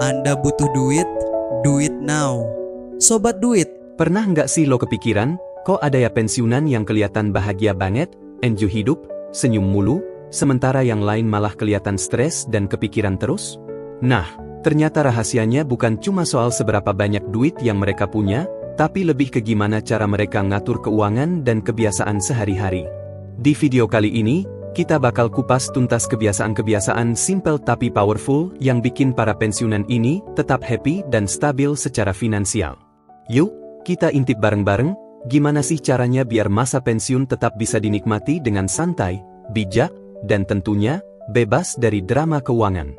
Anda butuh duit? Do it now. Sobat duit, Pernah nggak sih lo kepikiran, kok ada ya pensiunan yang kelihatan bahagia banget, enjoy hidup, senyum mulu, sementara yang lain malah kelihatan stres dan kepikiran terus? Nah, ternyata rahasianya bukan cuma soal seberapa banyak duit yang mereka punya, tapi lebih ke gimana cara mereka ngatur keuangan dan kebiasaan sehari-hari. Di video kali ini, kita bakal kupas tuntas kebiasaan-kebiasaan simple tapi powerful yang bikin para pensiunan ini tetap happy dan stabil secara finansial. Yuk, kita intip bareng-bareng, gimana sih caranya biar masa pensiun tetap bisa dinikmati dengan santai, bijak, dan tentunya, bebas dari drama keuangan.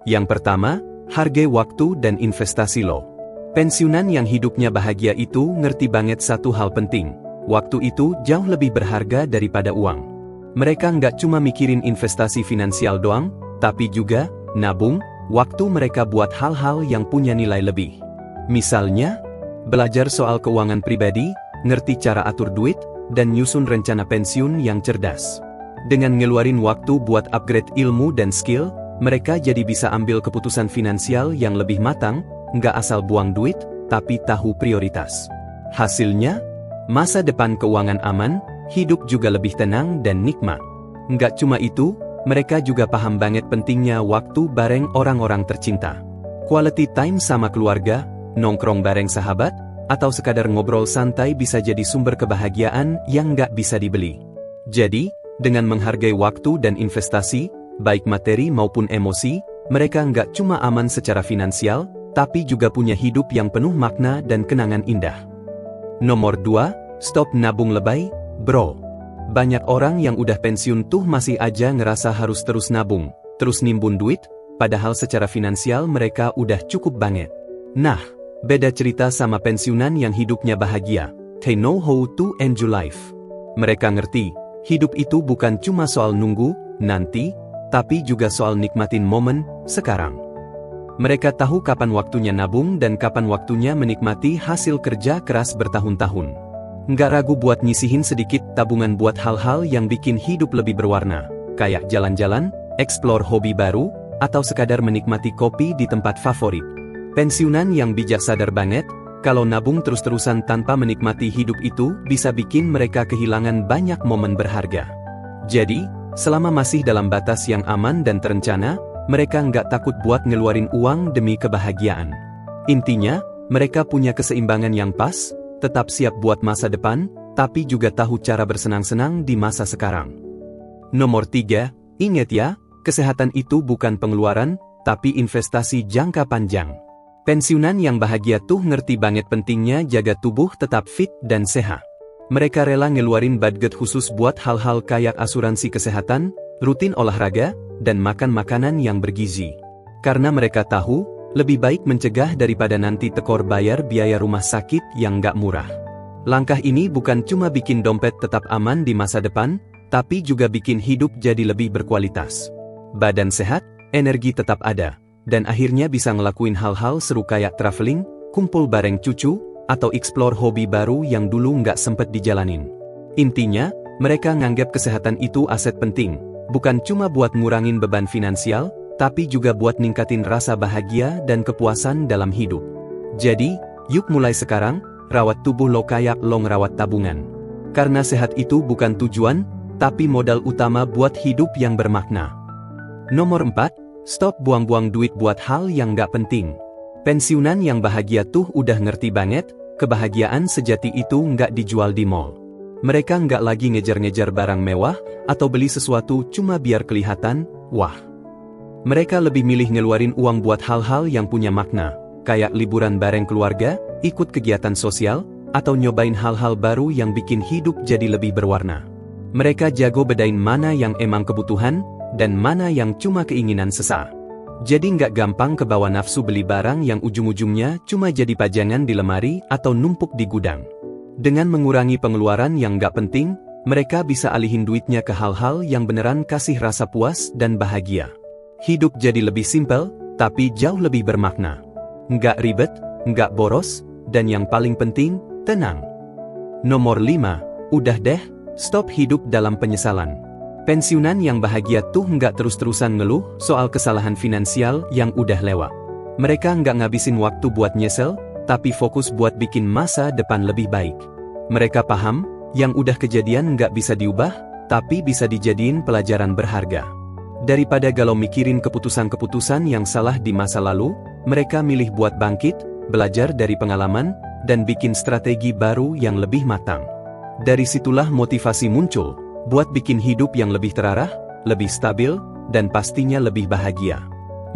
Yang pertama, hargai waktu dan investasi lo. Pensiunan yang hidupnya bahagia itu ngerti banget satu hal penting, waktu itu jauh lebih berharga daripada uang. Mereka nggak cuma mikirin investasi finansial doang, tapi juga, nabung, waktu mereka buat hal-hal yang punya nilai lebih. Misalnya, belajar soal keuangan pribadi, ngerti cara atur duit, dan nyusun rencana pensiun yang cerdas. Dengan ngeluarin waktu buat upgrade ilmu dan skill, mereka jadi bisa ambil keputusan finansial yang lebih matang, nggak asal buang duit, tapi tahu prioritas. Hasilnya, masa depan keuangan aman, hidup juga lebih tenang dan nikmat. Nggak cuma itu, mereka juga paham banget pentingnya waktu bareng orang-orang tercinta. Quality time sama keluarga, nongkrong bareng sahabat, atau sekadar ngobrol santai bisa jadi sumber kebahagiaan yang nggak bisa dibeli. Jadi, dengan menghargai waktu dan investasi, baik materi maupun emosi, mereka nggak cuma aman secara finansial, tapi juga punya hidup yang penuh makna dan kenangan indah. Nomor 2, stop nabung lebay, bro. Banyak orang yang udah pensiun tuh masih aja ngerasa harus terus nabung, terus nimbun duit, padahal secara finansial mereka udah cukup banget. Nah, beda cerita sama pensiunan yang hidupnya bahagia. They know how to enjoy life. Mereka ngerti, hidup itu bukan cuma soal nunggu, nanti, tapi juga soal nikmatin momen, sekarang. Mereka tahu kapan waktunya nabung dan kapan waktunya menikmati hasil kerja keras bertahun-tahun. Nggak ragu buat nyisihin sedikit tabungan buat hal-hal yang bikin hidup lebih berwarna, kayak jalan-jalan, explore hobi baru, atau sekadar menikmati kopi di tempat favorit. Pensiunan yang bijak sadar banget, kalau nabung terus-terusan tanpa menikmati hidup itu bisa bikin mereka kehilangan banyak momen berharga. Jadi, selama masih dalam batas yang aman dan terencana, mereka nggak takut buat ngeluarin uang demi kebahagiaan. Intinya, mereka punya keseimbangan yang pas, tetap siap buat masa depan, tapi juga tahu cara bersenang-senang di masa sekarang. Nomor 3, ingat ya, kesehatan itu bukan pengeluaran, tapi investasi jangka panjang. Pensiunan yang bahagia tuh ngerti banget pentingnya jaga tubuh tetap fit dan sehat. Mereka rela ngeluarin budget khusus buat hal-hal kayak asuransi kesehatan, rutin olahraga, dan makan makanan yang bergizi. Karena mereka tahu, lebih baik mencegah daripada nanti tekor bayar biaya rumah sakit yang nggak murah. Langkah ini bukan cuma bikin dompet tetap aman di masa depan, tapi juga bikin hidup jadi lebih berkualitas. Badan sehat, energi tetap ada, dan akhirnya bisa ngelakuin hal-hal seru kayak traveling, kumpul bareng cucu, atau explore hobi baru yang dulu nggak sempet dijalanin. Intinya, mereka nganggap kesehatan itu aset penting, bukan cuma buat ngurangin beban finansial, tapi juga buat ningkatin rasa bahagia dan kepuasan dalam hidup. Jadi, yuk mulai sekarang, rawat tubuh lo kayak lo ngerawat tabungan. Karena sehat itu bukan tujuan, tapi modal utama buat hidup yang bermakna. Nomor 4, stop buang-buang duit buat hal yang nggak penting. Pensiunan yang bahagia tuh udah ngerti banget, kebahagiaan sejati itu nggak dijual di mall. Mereka nggak lagi ngejar-ngejar barang mewah, atau beli sesuatu cuma biar kelihatan, wah. Mereka lebih milih ngeluarin uang buat hal-hal yang punya makna, kayak liburan bareng keluarga, ikut kegiatan sosial, atau nyobain hal-hal baru yang bikin hidup jadi lebih berwarna. Mereka jago bedain mana yang emang kebutuhan, dan mana yang cuma keinginan sesaat. Jadi nggak gampang kebawa nafsu beli barang yang ujung-ujungnya cuma jadi pajangan di lemari atau numpuk di gudang. Dengan mengurangi pengeluaran yang nggak penting, mereka bisa alihin duitnya ke hal-hal yang beneran kasih rasa puas dan bahagia. Hidup jadi lebih simpel, tapi jauh lebih bermakna. Nggak ribet, nggak boros, dan yang paling penting, tenang. Nomor 5, udah deh, stop hidup dalam penyesalan. Pensiunan yang bahagia tuh nggak terus-terusan ngeluh soal kesalahan finansial yang udah lewat. Mereka nggak ngabisin waktu buat nyesel, tapi fokus buat bikin masa depan lebih baik. Mereka paham, yang udah kejadian nggak bisa diubah, tapi bisa dijadiin pelajaran berharga. Daripada galau mikirin keputusan-keputusan yang salah di masa lalu, mereka milih buat bangkit, belajar dari pengalaman, dan bikin strategi baru yang lebih matang. Dari situlah motivasi muncul, buat bikin hidup yang lebih terarah, lebih stabil, dan pastinya lebih bahagia.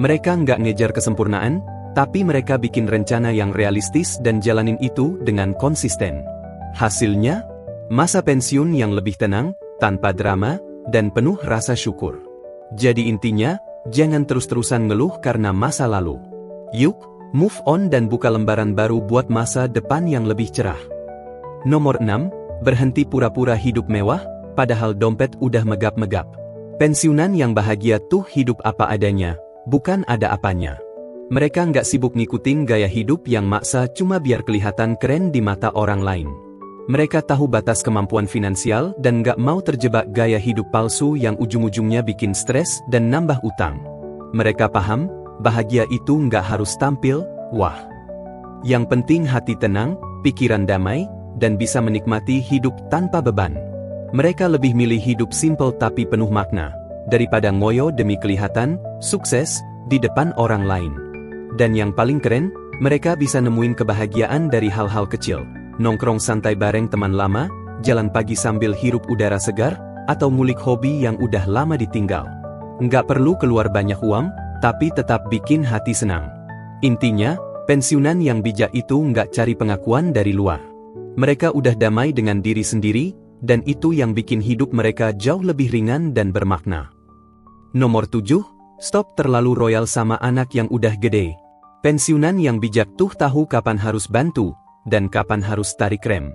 Mereka nggak ngejar kesempurnaan, tapi mereka bikin rencana yang realistis dan jalanin itu dengan konsisten. Hasilnya, masa pensiun yang lebih tenang, tanpa drama, dan penuh rasa syukur. Jadi intinya, jangan terus-terusan ngeluh karena masa lalu. Yuk, move on dan buka lembaran baru buat masa depan yang lebih cerah. Nomor 6, berhenti pura-pura hidup mewah, padahal dompet udah megap-megap. Pensiunan yang bahagia tuh hidup apa adanya, bukan ada apanya. Mereka nggak sibuk ngikutin gaya hidup yang maksa cuma biar kelihatan keren di mata orang lain. Mereka tahu batas kemampuan finansial dan nggak mau terjebak gaya hidup palsu yang ujung-ujungnya bikin stres dan nambah utang. Mereka paham, bahagia itu nggak harus tampil, wah. Yang penting hati tenang, pikiran damai, dan bisa menikmati hidup tanpa beban. Mereka lebih milih hidup simple tapi penuh makna, daripada ngoyo demi kelihatan, sukses, di depan orang lain. Dan yang paling keren, mereka bisa nemuin kebahagiaan dari hal-hal kecil. Nongkrong santai bareng teman lama, jalan pagi sambil hirup udara segar, atau ngulik hobi yang udah lama ditinggal. Nggak perlu keluar banyak uang, tapi tetap bikin hati senang. Intinya, pensiunan yang bijak itu nggak cari pengakuan dari luar. Mereka udah damai dengan diri sendiri, dan itu yang bikin hidup mereka jauh lebih ringan dan bermakna. Nomor 7, stop terlalu royal sama anak yang udah gede. Pensiunan yang bijak tuh tahu kapan harus bantu, dan kapan harus tarik rem.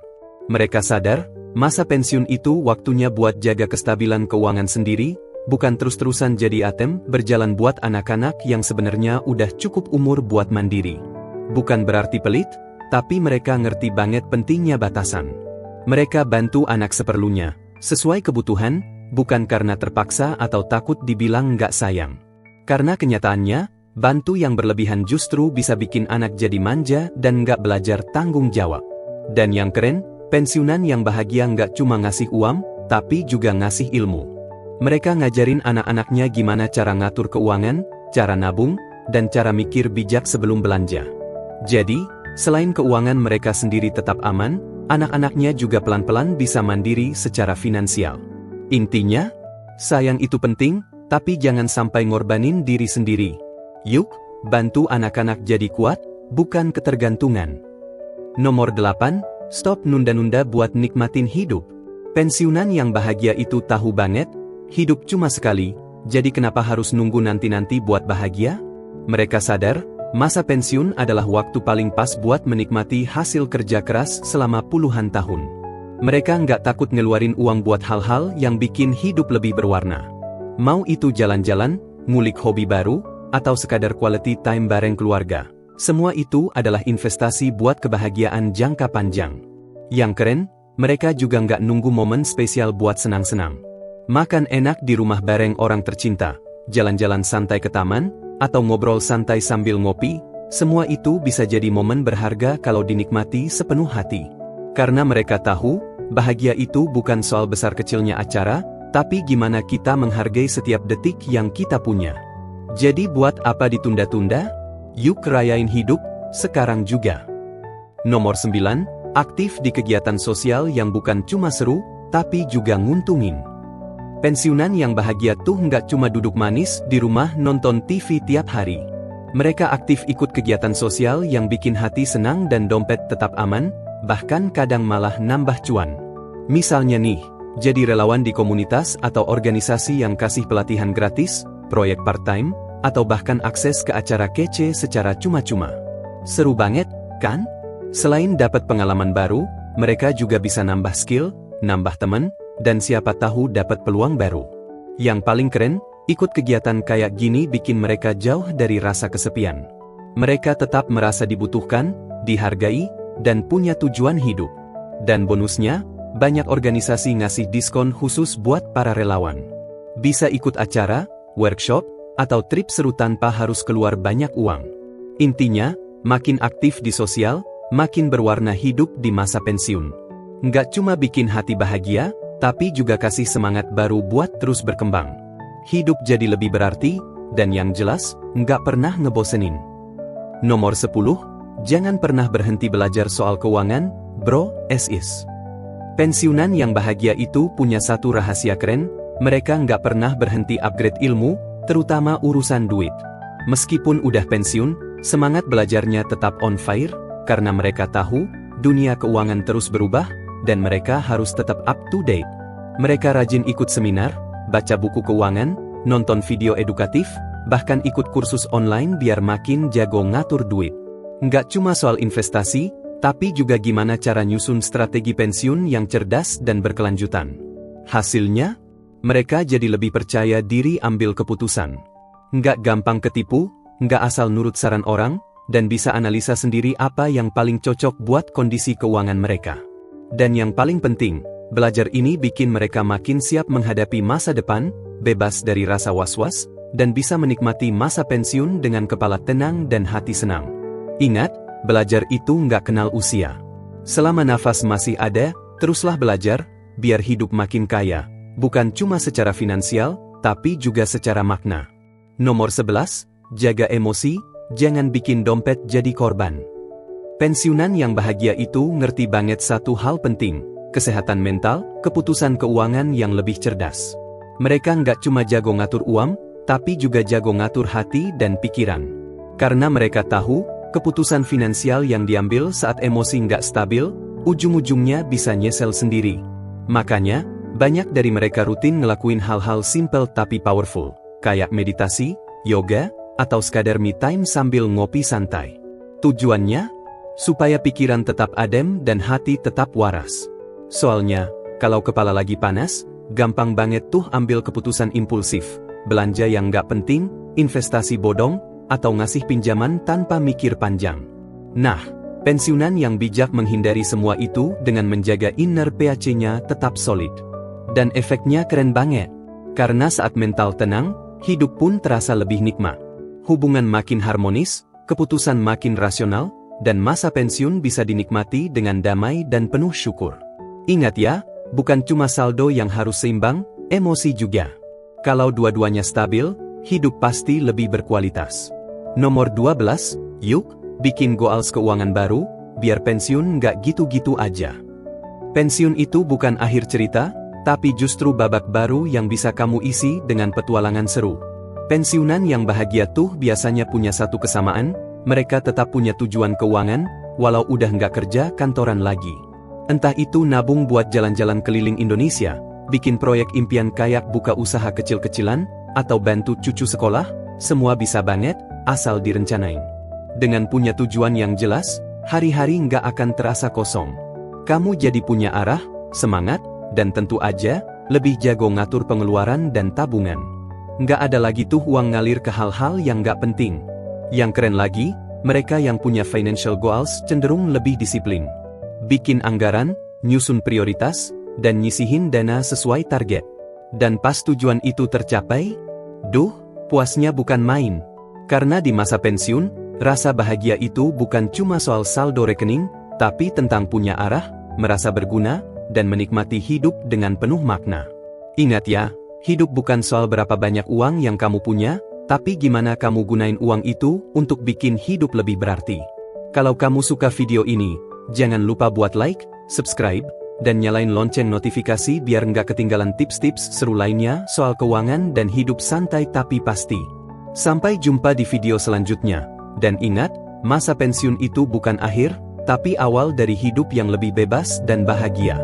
Mereka sadar, masa pensiun itu waktunya buat jaga kestabilan keuangan sendiri, bukan terus-terusan jadi ATM berjalan buat anak-anak yang sebenarnya udah cukup umur buat mandiri. Bukan berarti pelit, tapi mereka ngerti banget pentingnya batasan. Mereka bantu anak seperlunya, sesuai kebutuhan, bukan karena terpaksa atau takut dibilang nggak sayang. Karena kenyataannya, bantu yang berlebihan justru bisa bikin anak jadi manja dan nggak belajar tanggung jawab. Dan yang keren, pensiunan yang bahagia nggak cuma ngasih uang, tapi juga ngasih ilmu. Mereka ngajarin anak-anaknya gimana cara ngatur keuangan, cara nabung, dan cara mikir bijak sebelum belanja. Jadi, selain keuangan mereka sendiri tetap aman, anak-anaknya juga pelan-pelan bisa mandiri secara finansial. Intinya, sayang itu penting, tapi jangan sampai ngorbanin diri sendiri. Yuk, bantu anak-anak jadi kuat, bukan ketergantungan. Nomor 8, stop nunda-nunda buat nikmatin hidup. Pensiunan yang bahagia itu tahu banget, hidup cuma sekali, jadi kenapa harus nunggu nanti-nanti buat bahagia? Mereka sadar, masa pensiun adalah waktu paling pas buat menikmati hasil kerja keras selama puluhan tahun. Mereka nggak takut ngeluarin uang buat hal-hal yang bikin hidup lebih berwarna. Mau itu jalan-jalan, ngulik hobi baru, atau sekadar quality time bareng keluarga. Semua itu adalah investasi buat kebahagiaan jangka panjang. Yang keren, mereka juga nggak nunggu momen spesial buat senang-senang. Makan enak di rumah bareng orang tercinta, jalan-jalan santai ke taman, atau ngobrol santai sambil ngopi, semua itu bisa jadi momen berharga kalau dinikmati sepenuh hati. Karena mereka tahu, bahagia itu bukan soal besar kecilnya acara, tapi gimana kita menghargai setiap detik yang kita punya. Jadi buat apa ditunda-tunda? Yuk rayain hidup, sekarang juga. Nomor 9, aktif di kegiatan sosial yang bukan cuma seru, tapi juga nguntungin. Pensiunan yang bahagia tuh nggak cuma duduk manis di rumah nonton TV tiap hari. Mereka aktif ikut kegiatan sosial yang bikin hati senang dan dompet tetap aman, bahkan kadang malah nambah cuan. Misalnya nih, jadi relawan di komunitas atau organisasi yang kasih pelatihan gratis, proyek part-time, atau bahkan akses ke acara kece secara cuma-cuma. Seru banget, kan? Selain dapat pengalaman baru, mereka juga bisa nambah skill, nambah teman, dan siapa tahu dapat peluang baru. Yang paling keren, ikut kegiatan kayak gini bikin mereka jauh dari rasa kesepian. Mereka tetap merasa dibutuhkan, dihargai, dan punya tujuan hidup. Dan bonusnya, banyak organisasi ngasih diskon khusus buat para relawan. Bisa ikut acara, workshop, atau trip seru tanpa harus keluar banyak uang. Intinya, makin aktif di sosial, makin berwarna hidup di masa pensiun. Nggak cuma bikin hati bahagia, tapi juga kasih semangat baru buat terus berkembang. Hidup jadi lebih berarti, dan yang jelas, nggak pernah ngebosenin. Nomor 10, jangan pernah berhenti belajar soal keuangan, bro, is. Pensiunan yang bahagia itu punya satu rahasia keren, mereka nggak pernah berhenti upgrade ilmu, terutama urusan duit. Meskipun udah pensiun, semangat belajarnya tetap on fire, karena mereka tahu, dunia keuangan terus berubah, dan mereka harus tetap up to date. Mereka rajin ikut seminar, baca buku keuangan, nonton video edukatif, bahkan ikut kursus online biar makin jago ngatur duit. Nggak cuma soal investasi, tapi juga gimana cara nyusun strategi pensiun yang cerdas dan berkelanjutan. Hasilnya, mereka jadi lebih percaya diri ambil keputusan. Nggak gampang ketipu, nggak asal nurut saran orang, dan bisa analisa sendiri apa yang paling cocok buat kondisi keuangan mereka. Dan yang paling penting, belajar ini bikin mereka makin siap menghadapi masa depan, bebas dari rasa was-was, dan bisa menikmati masa pensiun dengan kepala tenang dan hati senang. Ingat, belajar itu nggak kenal usia. Selama nafas masih ada, teruslah belajar, biar hidup makin kaya, bukan cuma secara finansial, tapi juga secara makna. Nomor 11, jaga emosi, jangan bikin dompet jadi korban. Pensiunan yang bahagia itu ngerti banget satu hal penting, kesehatan mental, keputusan keuangan yang lebih cerdas. Mereka nggak cuma jago ngatur uang, tapi juga jago ngatur hati dan pikiran. Karena mereka tahu, keputusan finansial yang diambil saat emosi nggak stabil, ujung-ujungnya bisa nyesel sendiri. Makanya, banyak dari mereka rutin ngelakuin hal-hal simple tapi powerful, kayak meditasi, yoga, atau sekadar me time sambil ngopi santai. Tujuannya? Supaya pikiran tetap adem dan hati tetap waras. Soalnya, kalau kepala lagi panas, gampang banget tuh ambil keputusan impulsif, belanja yang nggak penting, investasi bodong, atau ngasih pinjaman tanpa mikir panjang. Nah, pensiunan yang bijak menghindari semua itu dengan menjaga inner PAC-nya tetap solid. Dan efeknya keren banget. Karena saat mental tenang, hidup pun terasa lebih nikmat. Hubungan makin harmonis, keputusan makin rasional, dan masa pensiun bisa dinikmati dengan damai dan penuh syukur. Ingat ya, bukan cuma saldo yang harus seimbang, emosi juga. Kalau dua-duanya stabil, hidup pasti lebih berkualitas. Nomor 12, yuk, bikin goals keuangan baru, biar pensiun nggak gitu-gitu aja. Pensiun itu bukan akhir cerita, tapi justru babak baru yang bisa kamu isi dengan petualangan seru. Pensiunan yang bahagia tuh biasanya punya satu kesamaan, mereka tetap punya tujuan keuangan, walau udah nggak kerja kantoran lagi. Entah itu nabung buat jalan-jalan keliling Indonesia, bikin proyek impian kayak buka usaha kecil-kecilan, atau bantu cucu sekolah, semua bisa banget, asal direncanain. Dengan punya tujuan yang jelas, hari-hari nggak akan terasa kosong. Kamu jadi punya arah, semangat, dan tentu aja, lebih jago ngatur pengeluaran dan tabungan. Nggak ada lagi tuh uang ngalir ke hal-hal yang nggak penting. Yang keren lagi, mereka yang punya financial goals cenderung lebih disiplin. Bikin anggaran, nyusun prioritas, dan nyisihin dana sesuai target. Dan pas tujuan itu tercapai, puasnya bukan main. Karena di masa pensiun, rasa bahagia itu bukan cuma soal saldo rekening, tapi tentang punya arah, merasa berguna, dan menikmati hidup dengan penuh makna. Ingat ya, hidup bukan soal berapa banyak uang yang kamu punya, tapi gimana kamu gunain uang itu untuk bikin hidup lebih berarti. Kalau kamu suka video ini, jangan lupa buat like, subscribe, dan nyalain lonceng notifikasi biar nggak ketinggalan tips-tips seru lainnya soal keuangan dan hidup santai tapi pasti. Sampai jumpa di video selanjutnya. Dan ingat, masa pensiun itu bukan akhir, tapi awal dari hidup yang lebih bebas dan bahagia.